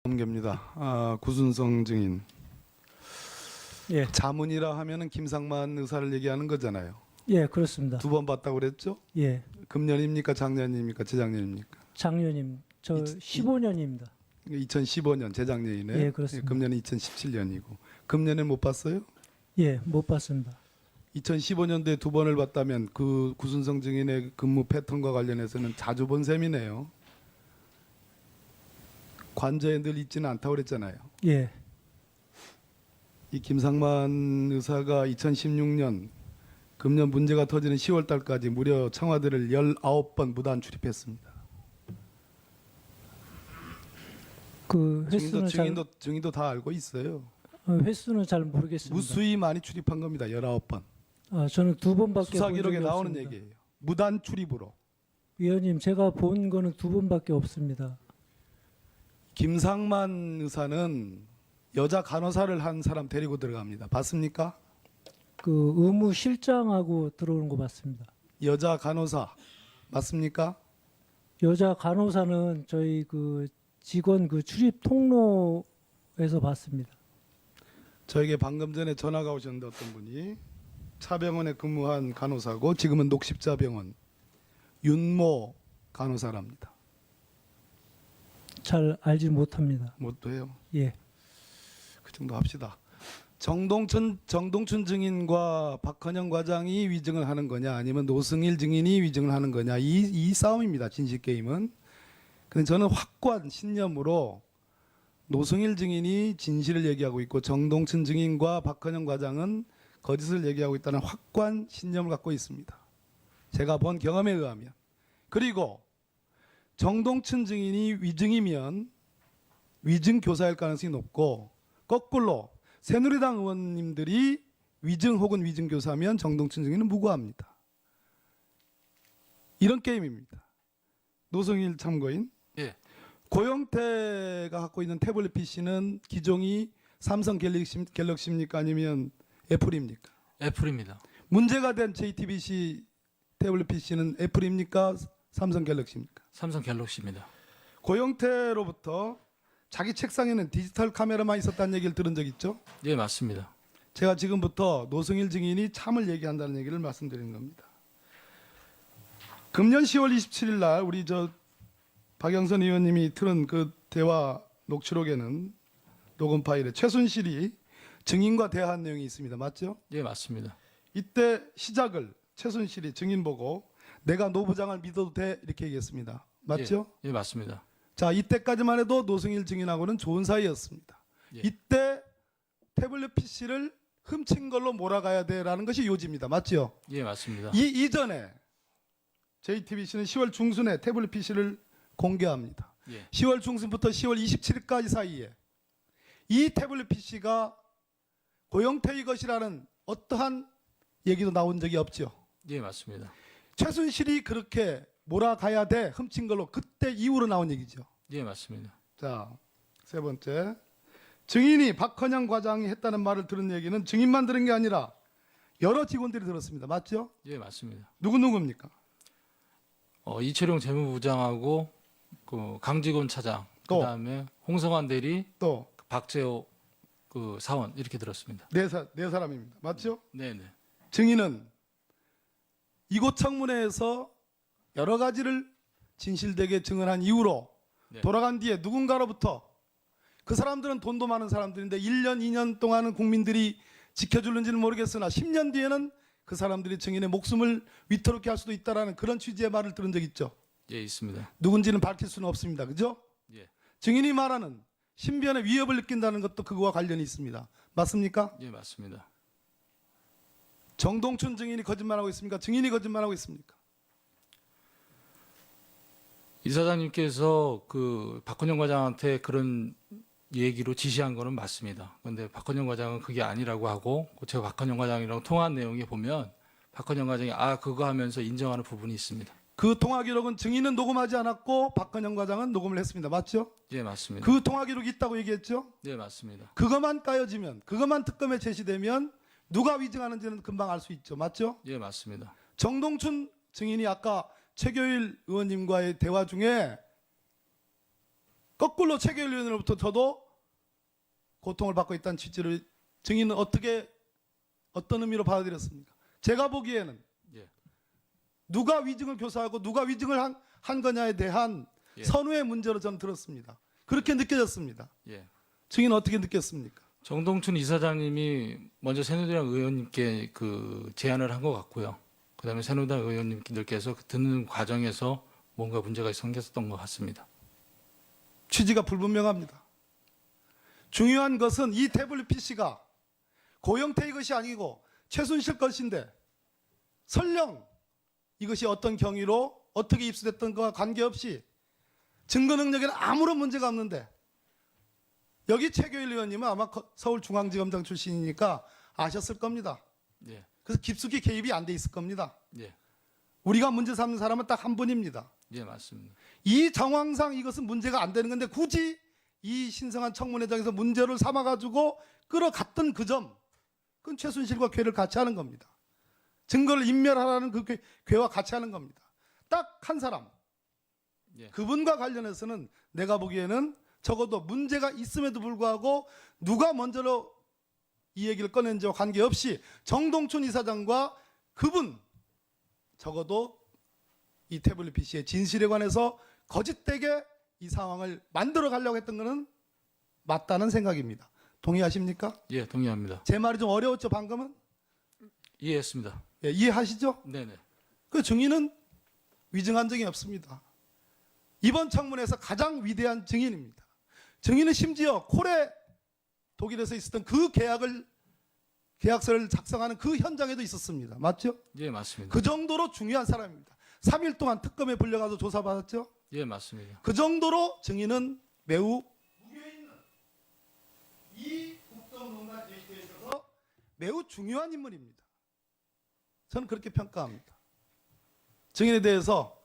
검계입니다. 구순성 증인. 예, 자문이라 하면은 김상만 의사를 얘기하는 거잖아요. 예, 그렇습니다. 두 번 봤다고 그랬죠? 예, 금년입니까? 작년입니까? 재작년입니까? 작년님, 저 15년입니다. 2015년 재작년이네. 예, 그렇습니다. 금년은 2017년이고. 금년에 못 봤어요? 예, 못 봤습니다. 2015년도에 두 번을 봤다면 그 구순성 증인의 근무 패턴과 관련해서는 자주 본 셈이네요. 관저에 늘 있지는 않다고 그랬잖아요. 예, 이 김상만 의사가 2016년 금년 문제가 터지는 10월 달까지 무려 청와대를 19번 무단 출입했습니다. 그 횟수는 증인도 다 알고 있어요. 횟수는 잘 모르겠습니다. 무수히 많이 출입한 겁니다. 19번. 저는 두 번밖에 수사 본 기록에 적이 나오는 없습니다. 얘기예요. 무단 출입으로. 위원님, 제가 본 거는 두 번밖에 없습니다. 김상만 의사는 여자 간호사를 한 사람 데리고 들어갑니다. 봤습니까? 그 의무 실장하고 들어오는 거 봤습니다. 여자 간호사 맞습니까? 여자 간호사는 저희 그 직원 그 출입 통로에서 봤습니다. 저에게 방금 전에 전화가 오셨는데 어떤 분이 차병원에 근무한 간호사고 지금은 녹십자병원 윤모 간호사랍니다. 잘 알지 못합니다. 못 해요. 예, 그 정도 합시다. 정동춘 증인과 박헌영 과장이 위증을 하는 거냐 아니면 노승일 증인이 위증을 하는 거냐 이 싸움입니다. 진실 게임은. 근데 저는 확고한 신념으로 노승일 증인이 진실을 얘기하고 있고 정동춘 증인과 박헌영 과장은 거짓을 얘기하고 있다는 확고한 신념을 갖고 있습니다. 제가 본 경험에 의하면. 그리고 정동춘 증인이 위증이면 위증 교사일 가능성이 높고 거꾸로 새누리당 의원님들이 위증 혹은 위증 교사면 정동춘 증인은 무고합니다. 이런 게임입니다. 노승일 참고인. 예. 고영태가 갖고 있는 태블릿 PC는 기종이 삼성 갤럭시입니까? 아니면 애플입니까? 애플입니다. 문제가 된 JTBC 태블릿 PC는 애플입니까? 삼성 갤럭시입니까? 삼성 갤럭시입니다. 고영태로부터 자기 책상에는 디지털 카메라만 있었다는 얘기를 들은 적 있죠? 예, 맞습니다. 제가 지금부터 노승일 증인이 참을 얘기한다는 얘기를 말씀드리는 겁니다. 금년 10월 27일 날 우리 박영선 의원님이 틀은 그 대화 녹취록에는 녹음 파일에 최순실이 증인과 대화한 내용이 있습니다. 맞죠? 예, 맞습니다. 이때 시작을 최순실이 증인 보고 내가 노 부장을 믿어도 돼 이렇게 얘기했습니다. 맞죠? 예, 맞습니다. 자, 이때까지만 해도 노승일 증인하고는 좋은 사이였습니다. 예. 이때 태블릿 PC를 훔친 걸로 몰아가야 돼라는 것이 요지입니다. 맞죠? 예, 맞습니다. 이전에 JTBC는 10월 중순에 태블릿 PC를 공개합니다. 예. 10월 중순부터 10월 27일까지 사이에 이 태블릿 PC가 고영태의 것이라는 어떠한 얘기도 나온 적이 없죠. 예, 맞습니다. 최순실이 그렇게 몰아가야 돼 훔친 걸로 그때 이후로 나온 얘기죠. 예, 맞습니다. 자, 세 번째. 증인이 박헌영 과장이 했다는 말을 들은 얘기는 증인만 들은 게 아니라 여러 직원들이 들었습니다. 맞죠? 예, 맞습니다. 누구입니까? 이철용 재무부장하고 그 강직원 차장, 또. 그다음에 홍성환 대리, 또 박재호 그 사원 이렇게 들었습니다. 네 사람입니다. 맞죠? 네, 네. 증인은 이곳 청문회에서 여러 가지를 진실되게 증언한 이후로 네. 돌아간 뒤에 누군가로부터 그 사람들은 돈도 많은 사람들인데 1년, 2년 동안은 국민들이 지켜줄는지는 모르겠으나 10년 뒤에는 그 사람들이 증인의 목숨을 위태롭게 할 수도 있다라는 그런 취지의 말을 들은 적 있죠. 예, 있습니다. 누군지는 밝힐 수는 없습니다. 그죠? 예. 증인이 말하는 신변의 위협을 느낀다는 것도 그거와 관련이 있습니다. 맞습니까? 예, 맞습니다. 정동춘 증인이 거짓말하고 있습니까? 증인이 거짓말하고 있습니까? 이사장님께서 그 박헌영 과장한테 그런 얘기로 지시한 거는 맞습니다. 그런데 박헌영 과장은 그게 아니라고 하고 제가 박헌영 과장이랑 통화한 내용에 보면 박헌영 과장이 그거 하면서 인정하는 부분이 있습니다. 그 통화 기록은 증인은 녹음하지 않았고 박헌영 과장은 녹음을 했습니다. 맞죠? 예, 맞습니다. 그 통화 기록이 있다고 얘기했죠? 네, 맞습니다. 그것만 까여지면, 그것만 특검에 제시되면 누가 위증하는지는 금방 알 수 있죠. 맞죠? 예, 맞습니다. 정동춘 증인이 아까 최교일 의원님과의 대화 중에 거꾸로 최규일 의원으로부터 저도 고통을 받고 있다는 취지를 증인은 어떤 의미로 받아들였습니까? 제가 보기에는 예. 누가 위증을 교사하고 누가 위증을 한 거냐에 대한 예. 선후의 문제로 저는 들었습니다. 그렇게 느껴졌습니다. 예. 증인은 어떻게 느꼈습니까? 정동춘 이사장님이 먼저 새누리당 의원님께 제안을 한 것 같고요. 그다음에 새누리당 의원님들께서 듣는 과정에서 뭔가 문제가 생겼던 것 같습니다. 취지가 불분명합니다. 중요한 것은 이 태블릿 PC가 고영태의 것이 아니고 최순실 것인데 설령 이것이 어떤 경위로 어떻게 입수됐던 것과 관계없이 증거 능력에는 아무런 문제가 없는데 여기 최규일 의원님은 아마 서울중앙지검장 출신이니까 아셨을 겁니다. 예. 그래서 깊숙이 개입이 안 돼 있을 겁니다. 예. 우리가 문제 삼는 사람은 딱 한 분입니다. 예, 맞습니다. 이 정황상 이것은 문제가 안 되는 건데 굳이 이 신성한 청문회장에서 문제를 삼아가지고 끌어갔던 그 점, 그건 최순실과 괴를 같이 하는 겁니다. 증거를 인멸하라는 그 괴와 같이 하는 겁니다. 딱 한 사람, 예. 그분과 관련해서는 내가 보기에는 적어도 문제가 있음에도 불구하고 누가 먼저로 이 얘기를 꺼낸지와 관계없이 정동춘 이사장과 그분 적어도 이 태블릿 PC의 진실에 관해서 거짓되게 이 상황을 만들어 가려고 했던 것은 맞다는 생각입니다. 동의하십니까? 예, 동의합니다. 제 말이 좀 어려웠죠, 방금은? 이해했습니다. 예, 이해하시죠? 네네. 그 증인은 위증한 적이 없습니다. 이번 청문회에서 가장 위대한 증인입니다. 증인은 심지어 콜에 독일에서 있었던 그 계약서를 작성하는 그 현장에도 있었습니다. 맞죠? 예, 맞습니다. 그 정도로 중요한 사람입니다. 3일 동안 특검에 불려가서 조사받았죠? 예, 맞습니다. 그 정도로 증인은 매우 무게있는 이 국정농단 데이트에 있어서 매우 중요한 인물입니다. 저는 그렇게 평가합니다. 증인에 대해서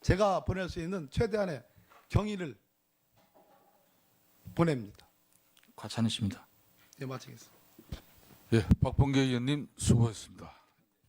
제가 보낼 수 있는 최대한의 경의를 보냅니다. 과찬이십니다. 예, 마치겠습니다. 예, 박범계 의원님 수고하셨습니다.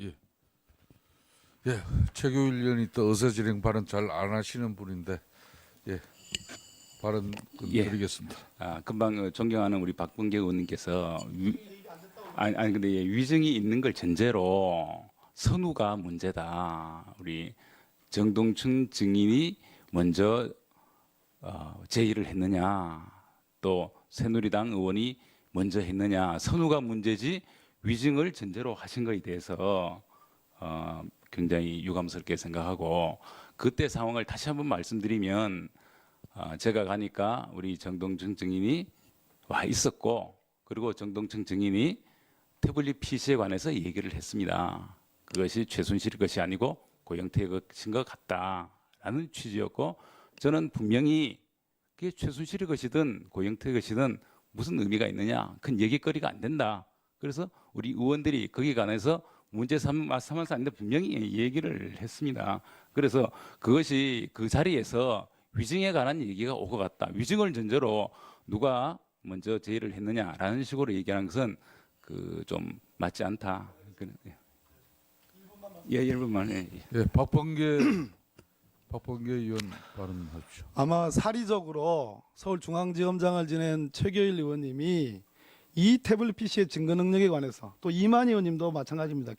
예, 예, 최규일 의원이 또 어서지령 발언 잘 안 하시는 분인데, 예, 발언 예. 드리겠습니다. 금방 존경하는 우리 박범계 의원님께서 근데 위증이 있는 걸 전제로 선우가 문제다. 우리 정동춘 증인이 먼저 제의를 했느냐, 또 새누리당 의원이 먼저 했느냐, 선우가 문제지 위증을 전제로 하신 것에 대해서 굉장히 유감스럽게 생각하고, 그때 상황을 다시 한번 말씀드리면 제가 가니까 우리 정동춘 증인이 와 있었고, 그리고 정동춘 증인이 태블릿 PC에 관해서 얘기를 했습니다. 그것이 최순실의 것이 아니고 고영태의 것인 것 같다라는 취지였고, 저는 분명히 그게 최순실의 것이든 고영태의 것이든 무슨 의미가 있느냐, 큰 얘기거리가 안 된다. 그래서 우리 의원들이 거기에 관해서 문제 삼아서 아닌데 분명히 얘기를 했습니다. 그래서 그것이 그 자리에서 위증에 관한 얘기가 오고 갔다. 위증을 전제로 누가 먼저 제의를 했느냐라는 식으로 얘기하는 것은 좀 맞지 않다. 예, 1분만. 예. 예, 박범계 의원 발언하십시오. 아마 사리적으로 서울중앙지검장을 지낸 최규일 의원님이 이 태블릿 PC의 증거 능력에 관해서, 또 이만희 의원님도 마찬가지입니다.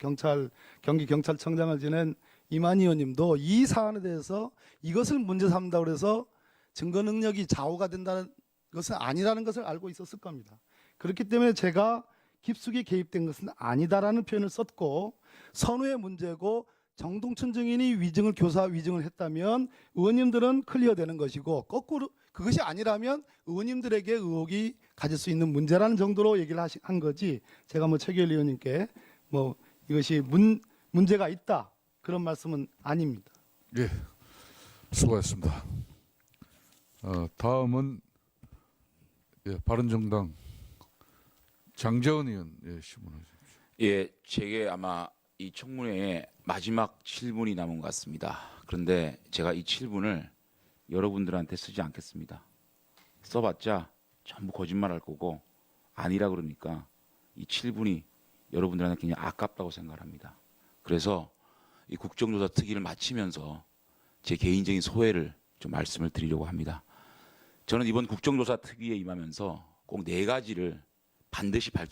경기경찰청장을 지낸 이만희 의원님도 이 사안에 대해서 이것을 문제 삼는다고 해서 증거 능력이 좌우가 된다는 것은 아니라는 것을 알고 있었을 겁니다. 그렇기 때문에 제가 깊숙이 개입된 것은 아니다라는 표현을 썼고, 선후의 문제고 정동춘 증인이 위증을 했다면 의원님들은 클리어되는 것이고, 거꾸로 그것이 아니라면 의원님들에게 의혹이 가질 수 있는 문제라는 정도로 얘기를 한 거지, 제가 최규일 의원님께 이것이 문제가 있다 그런 말씀은 아닙니다. 예, 수고하셨습니다. 다음은 바른정당 장재원 의원 질문하십시오. 예, 제게 아마 이 청문회에 마지막 7분이 남은 것 같습니다. 그런데 제가 이 7분을 여러분들한테 쓰지 않겠습니다. 써봤자 전부 거짓말할 거고 아니라 그러니까 이 7분이 여러분들한테 굉장히 아깝다고 생각합니다. 그래서 이 국정조사 특위를 마치면서 제 개인적인 소회를 좀 말씀을 드리려고 합니다. 저는 이번 국정조사 특위에 임하면서 꼭 네 가지를 반드시 밝히